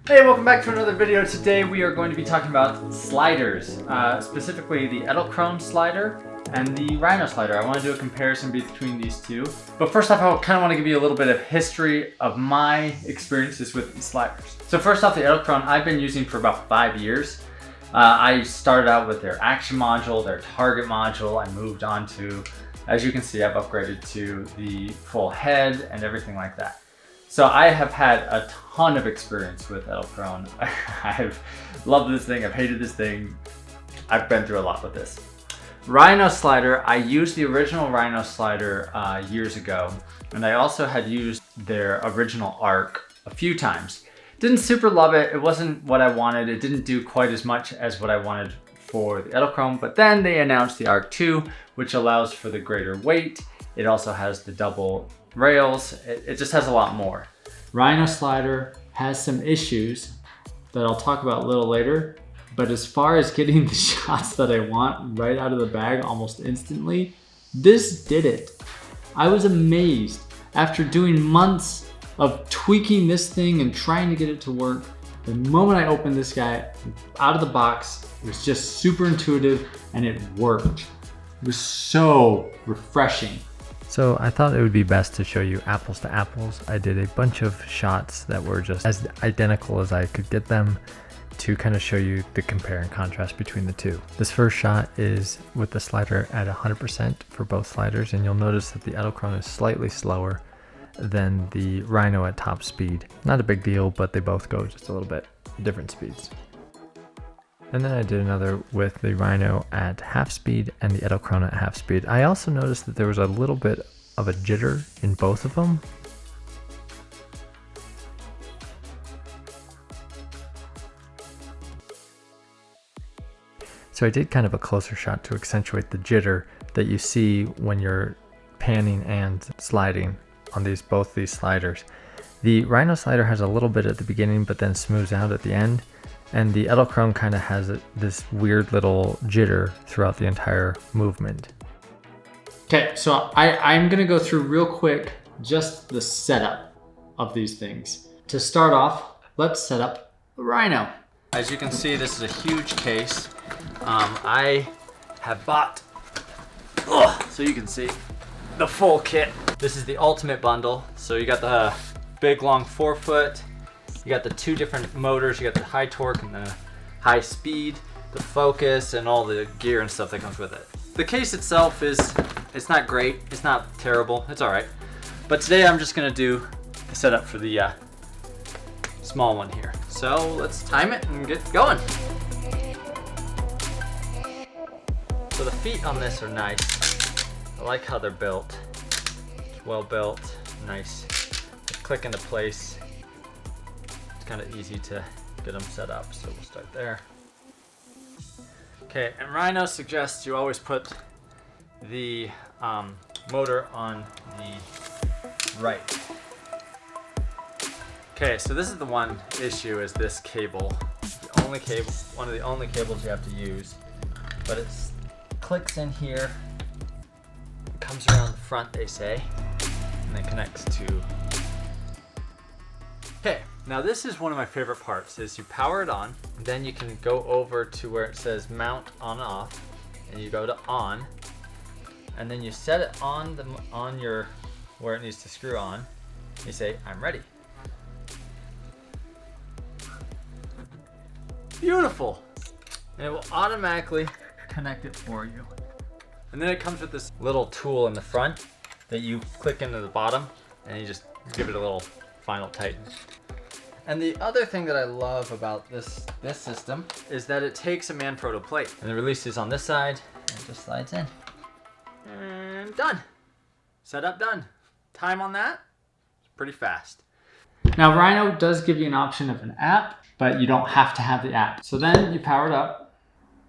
Hey, welcome back to another video. Today we are going to be talking about sliders, specifically the Edelkrone slider and the Rhino slider. I want to do a comparison between these two. But first off, I kind of want to give you a little bit of history of my experiences with these sliders. So first off, the Edelkrone I've been using for about 5 years. I started out with their action module, their target module. I moved on to, as you can see, I've upgraded to the full head and everything like that. So I have had a ton of experience with Edelkrone. I've loved this thing, I've hated this thing. I've been through a lot with this. Rhino slider, I used the original Rhino slider years ago, and I also had used their original arc a few times. Didn't super love it, it wasn't what I wanted, it didn't do quite as much as what I wanted for the Edelkrone, but then they announced the Arc 2, which allows for the greater weight. It also has the double rails, it just has a lot more. Rhino slider has some issues that I'll talk about a little later, but as far as getting the shots that I want right out of the bag almost instantly, this did it. I was amazed. After doing months of tweaking this thing and trying to get it to work, the moment I opened this guy out of the box, it was just super intuitive and it worked. It was so refreshing. So I thought it would be best to show you apples to apples. I did a bunch of shots that were just as identical as I could get them to kind of show you the compare and contrast between the two. This first shot is with the slider at 100% for both sliders, and you'll notice that the Edelkrone is slightly slower than the Rhino at top speed. Not a big deal, but they both go just a little bit different speeds. And then I did another with the Rhino at half speed and the Edelkrone at half speed. I also noticed that there was a little bit of a jitter in both of them. So I did kind of a closer shot to accentuate the jitter that you see when you're panning and sliding on both these sliders. The Rhino slider has a little bit at the beginning, but then smooths out at the end. And the Edelkrone kind of has this weird little jitter throughout the entire movement. Okay, so I'm gonna go through real quick just the setup of these things. To start off, let's set up the Rhino. As you can see, this is a huge case. I have bought, so you can see, the full kit. This is the ultimate bundle. So you got the big long 4-foot, you got the two different motors, you got the high torque and the high speed, the focus, and all the gear and stuff that comes with it. The case itself it's not great, it's not terrible, it's all right. But today I'm just gonna do the setup for the small one here. So let's time it and get going. So the feet on this are nice. I like how they're built. It's well built, nice. They click into place. It's kind of easy to get them set up, so we'll start there. Okay, and Rhino suggests you always put the motor on the right. Okay, so this is the one issue, is this cable. The only cable, one of the only cables you have to use, but it clicks in here, comes around the front, they say, and then connects to. Okay, now this is one of my favorite parts, is you power it on, then you can go over to where it says mount on off, and you go to on, and then you set it on your where it needs to screw on. You say, I'm ready. Beautiful! And it will automatically connect it for you. And then it comes with this little tool in the front that you click into the bottom, and you just give it a little final tighten. And the other thing that I love about this system is that it takes a Manfrotto plate, and the release is on this side, and it just slides in. And done. Setup done. Time on that, it's pretty fast. Now Rhino does give you an option of an app, but you don't have to have the app. So then you power it up,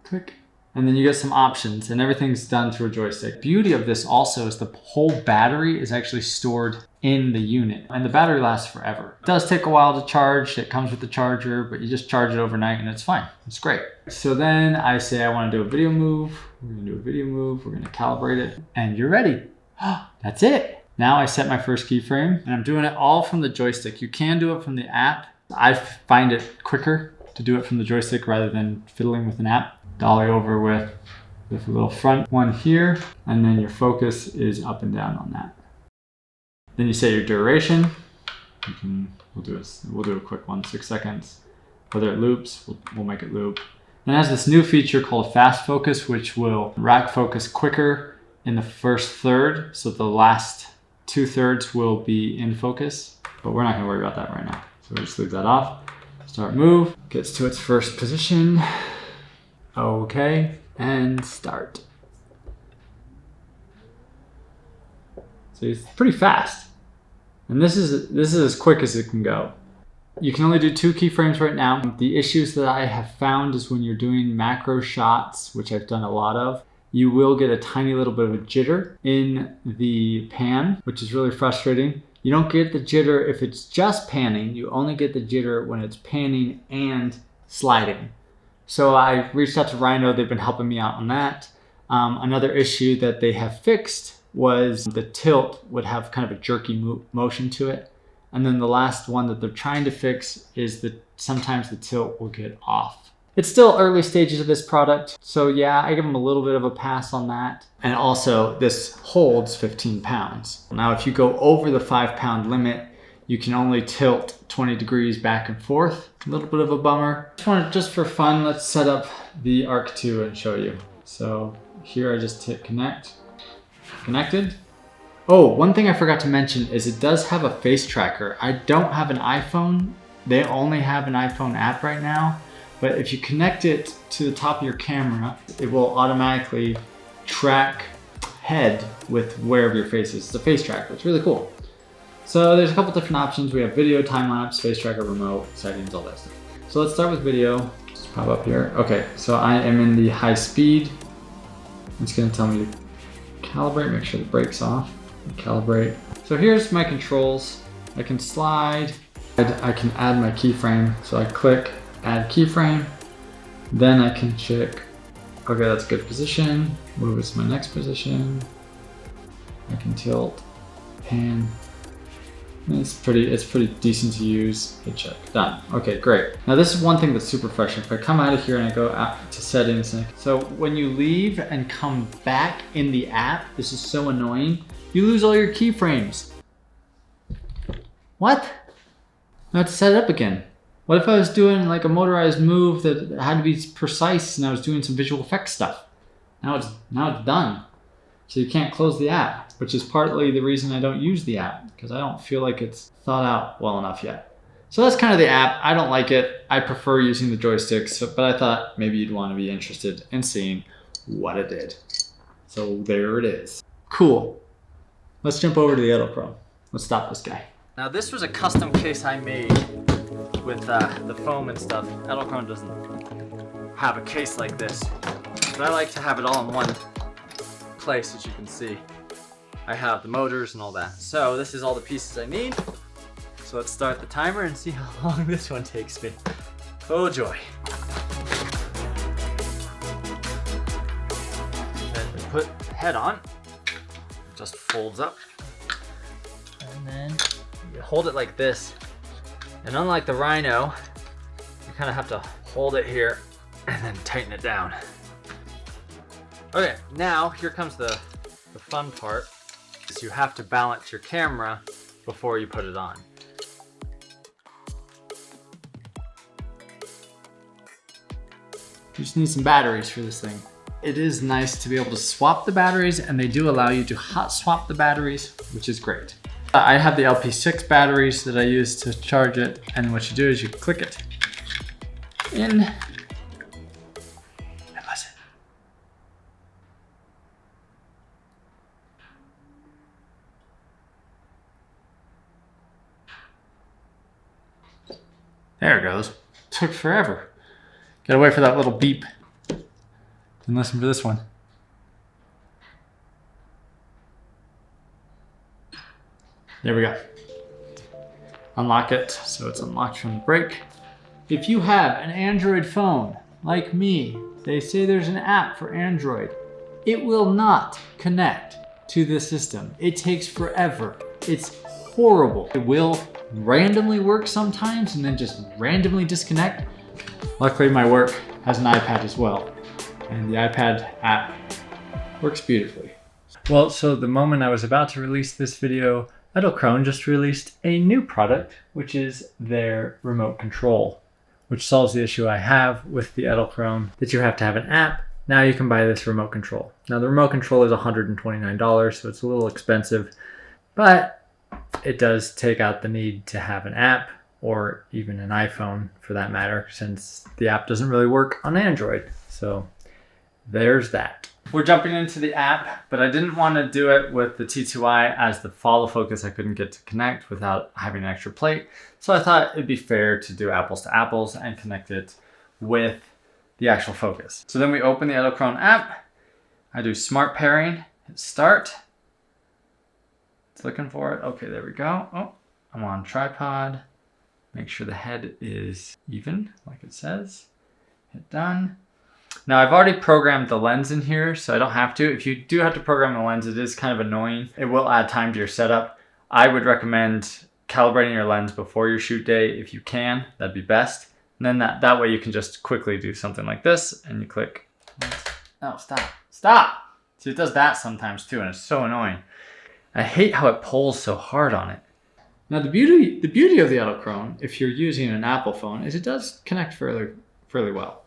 click, and then you get some options, and everything's done through a joystick. Beauty of this also is the whole battery is actually stored in the unit, and the battery lasts forever. It does take a while to charge, it comes with the charger, but you just charge it overnight and it's fine, it's great. So then I say I wanna do a video move, we're gonna do a video move, we're gonna calibrate it, and you're ready. That's it. Now I set my first keyframe, and I'm doing it all from the joystick. You can do it from the app, I find it quicker to do it from the joystick rather than fiddling with an app. Dolly over with a little front one here, and then your focus is up and down on that. Then you set your duration. We'll do a quick one, 6 seconds. Whether it loops, we'll make it loop. Then it has this new feature called fast focus, which will rack focus quicker in the first third, so the last 2/3 will be in focus. But we're not gonna worry about that right now. So we'll just leave that off. Start move, gets to its first position. Okay, and start. So it's pretty fast. And this is as quick as it can go. You can only do 2 keyframes right now. The issues that I have found is when you're doing macro shots, which I've done a lot of, you will get a tiny little bit of a jitter in the pan, which is really frustrating. You don't get the jitter if it's just panning. You only get the jitter when it's panning and sliding. So I reached out to Rhino. They've been helping me out on that. Another issue that they have fixed was the tilt would have kind of a jerky motion to it. And then the last one that they're trying to fix is that sometimes the tilt will get off. It's still early stages of this product, so yeah, I give them a little bit of a pass on that. And also, this holds 15 pounds. Now, if you go over the 5-pound limit, you can only tilt 20 degrees back and forth. A little bit of a bummer. Just for fun, let's set up the Arc 2 and show you. So here I just hit connect. Connected. Oh, one thing I forgot to mention is it does have a face tracker. I don't have an iPhone. They only have an iPhone app right now. But if you connect it to the top of your camera, it will automatically track head with wherever your face is. It's a face tracker. It's really cool. So there's a couple different options. We have video, time lapse, face tracker, remote, settings, all that stuff. So let's start with video. Just pop up here. Okay, so I am in the high speed. It's gonna tell me to calibrate, make sure the brake's off. Calibrate. So here's my controls. I can slide. I can add my keyframe. So I click add keyframe. Then I can check, okay, that's a good position. Move it to my next position. I can tilt, pan. It's pretty decent to use. Hit check, done. Okay, great. Now this is one thing that's super fresh. If I come out of here and I go out to settings, so when you leave and come back in the app, this is so annoying. You lose all your keyframes. What? I have to set it up again. What if I was doing like a motorized move that had to be precise and I was doing some visual effects stuff? Now it's done. So you can't close the app, which is partly the reason I don't use the app, because I don't feel like it's thought out well enough yet. So that's kind of the app. I don't like it. I prefer using the joysticks, but I thought maybe you'd want to be interested in seeing what it did. So there it is. Cool. Let's jump over to the Edelkrone. Let's stop this guy. Now this was a custom case I made with the foam and stuff. Edelkrone doesn't have a case like this, but I like to have it all in one place, as you can see. I have the motors and all that. So this is all the pieces I need. So let's start the timer and see how long this one takes me. Oh joy. Then we put the head on. It just folds up. And then you hold it like this. And unlike the Rhino, you kind of have to hold it here and then tighten it down. Okay, now here comes the fun part. Is you have to balance your camera before you put it on. You just need some batteries for this thing. It is nice to be able to swap the batteries, and they do allow you to hot swap the batteries, which is great. I have the LP6 batteries that I use to charge it, and what you do is you click it in and listen. There it goes. Took forever. Gotta wait for that little beep and listen for this one. There we go. Unlock it so it's unlocked from the brake. If you have an Android phone like me, they say there's an app for Android. It will not connect to the system. It takes forever. It's horrible. It will randomly work sometimes and then just randomly disconnect. Luckily my work has an iPad as well, and the iPad app works beautifully. Well, so the moment I was about to release this video, Edelkrone just released a new product, which is their remote control, which solves the issue I have with the Edelkrone that you have to have an app. Now you can buy this remote control. Now the remote control is $129, so it's a little expensive, but it does take out the need to have an app or even an iPhone for that matter, since the app doesn't really work on Android. So there's that. We're jumping into the app, but I didn't want to do it with the T2i as the follow focus I couldn't get to connect without having an extra plate. So I thought it'd be fair to do apples to apples and connect it with the actual focus. So then we open the Edelkrone app. I do smart pairing, hit start. It's looking for it. Okay, there we go. Oh, I'm on tripod. Make sure the head is even, like it says. Hit done. Now I've already programmed the lens in here, so I don't have to. If you do have to program the lens, it is kind of annoying. It will add time to your setup. I would recommend calibrating your lens before your shoot day if you can. That'd be best. And then that way you can just quickly do something like this and you click. Oh, stop. Stop! See, it does that sometimes too, and it's so annoying. I hate how it pulls so hard on it. Now the beauty of the Edelkrone, if you're using an Apple phone, is it does connect fairly well.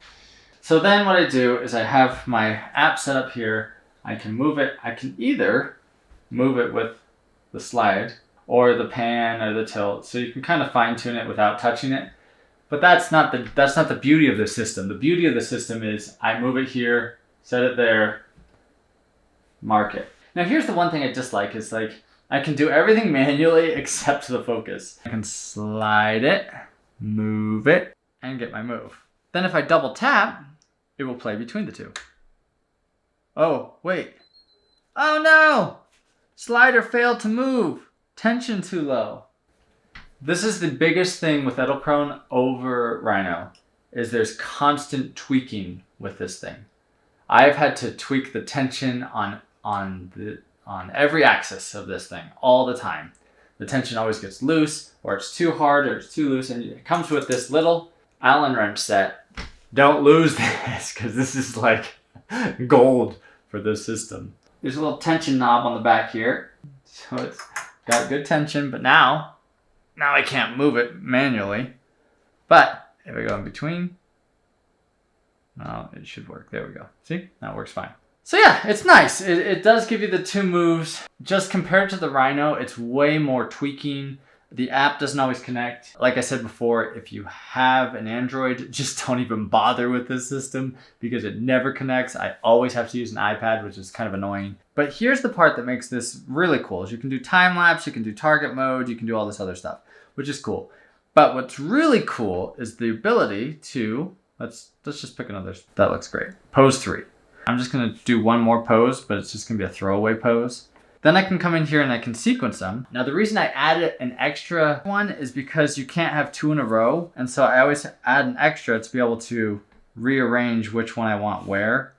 So then what I do is I have my app set up here. I can move it. I can either move it with the slide or the pan or the tilt. So you can kind of fine tune it without touching it. But that's not the beauty of the system. The beauty of the system is I move it here, set it there, mark it. Now here's the one thing I dislike is like I can do everything manually except the focus. I can slide it, move it, and get my move. Then if I double tap, it will play between the two. Oh, wait. Oh no! Slider failed to move. Tension too low. This is the biggest thing with Edelkrone over Rhino, is there's constant tweaking with this thing. I've had to tweak the tension on every axis of this thing all the time. The tension always gets loose, or it's too hard, or it's too loose, and it comes with this little Allen wrench set. Don't lose this, because this is like gold for this system. There's a little tension knob on the back here, so it's got good tension, but now I can't move it manually. But if I go in between, it should work. There we go. See? Now it works fine. So yeah, it's nice. It does give you the two moves. Just compared to the Rhino, it's way more tweaking. The app doesn't always connect. Like I said before, if you have an Android, just don't even bother with this system because it never connects. I always have to use an iPad, which is kind of annoying. But here's the part that makes this really cool is you can do time lapse, you can do target mode, you can do all this other stuff, which is cool. But what's really cool is the ability to, let's just pick another, that looks great. Pose 3. I'm just gonna do one more pose, but it's just gonna be a throwaway pose. Then I can come in here and I can sequence them. Now the reason I added an extra one is because you can't have two in a row. And so I always add an extra to be able to rearrange which one I want where.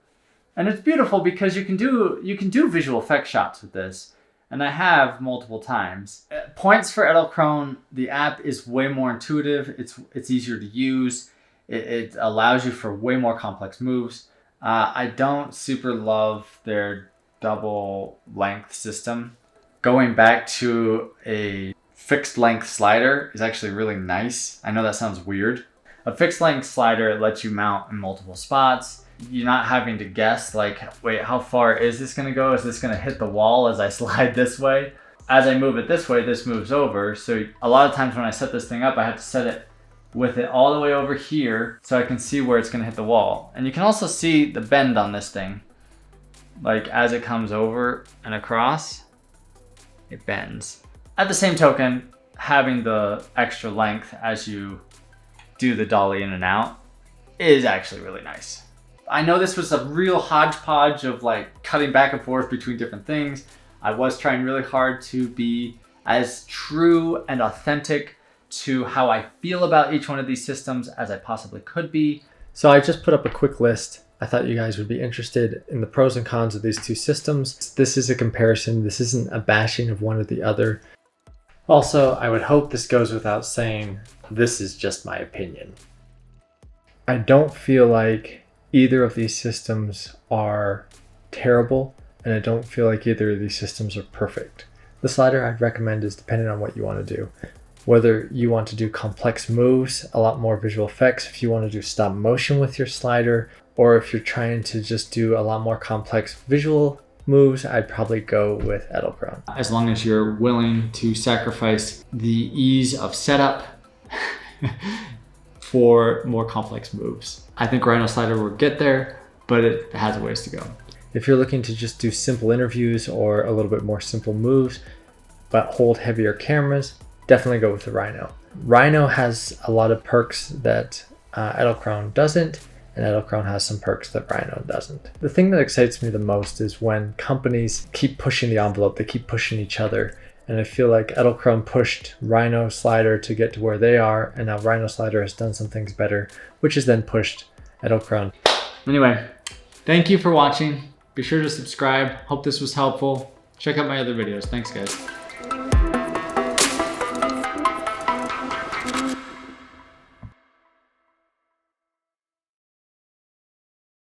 And it's beautiful because you can do visual effect shots with this. And I have multiple times. Points for Edelkrone, the app is way more intuitive. It's easier to use. It allows you for way more complex moves. I don't super love their double length system. Going back to a fixed length slider is actually really nice. I know that sounds weird. A fixed length slider lets you mount in multiple spots. You're not having to guess like, wait, how far is this gonna go? Is this gonna hit the wall as I slide this way? As I move it this way, this moves over. So a lot of times when I set this thing up, I have to set it with it all the way over here so I can see where it's gonna hit the wall. And you can also see the bend on this thing. Like as it comes over and across, it bends. At the same token, having the extra length as you do the dolly in and out is actually really nice. I know this was a real hodgepodge of like cutting back and forth between different things. I was trying really hard to be as true and authentic to how I feel about each one of these systems as I possibly could be. So I just put up a quick list. I thought you guys would be interested in the pros and cons of these two systems. This is a comparison. This isn't a bashing of one or the other. Also, I would hope this goes without saying, this is just my opinion. I don't feel like either of these systems are terrible, and I don't feel like either of these systems are perfect. The slider I'd recommend is dependent on what you want to do. Whether you want to do complex moves, a lot more visual effects, if you want to do stop motion with your slider, or if you're trying to just do a lot more complex visual moves, I'd probably go with Edelkrone. As long as you're willing to sacrifice the ease of setup for more complex moves. I think Rhino slider will get there, but it has a ways to go. If you're looking to just do simple interviews or a little bit more simple moves, but hold heavier cameras, definitely go with the Rhino. Rhino has a lot of perks that Edelkrone doesn't, and Edelkrone has some perks that Rhino doesn't. The thing that excites me the most is when companies keep pushing the envelope, they keep pushing each other. And I feel like Edelkrone pushed Rhino slider to get to where they are, and now Rhino slider has done some things better, which has then pushed Edelkrone. Anyway, thank you for watching. Be sure to subscribe. Hope this was helpful. Check out my other videos. Thanks, guys.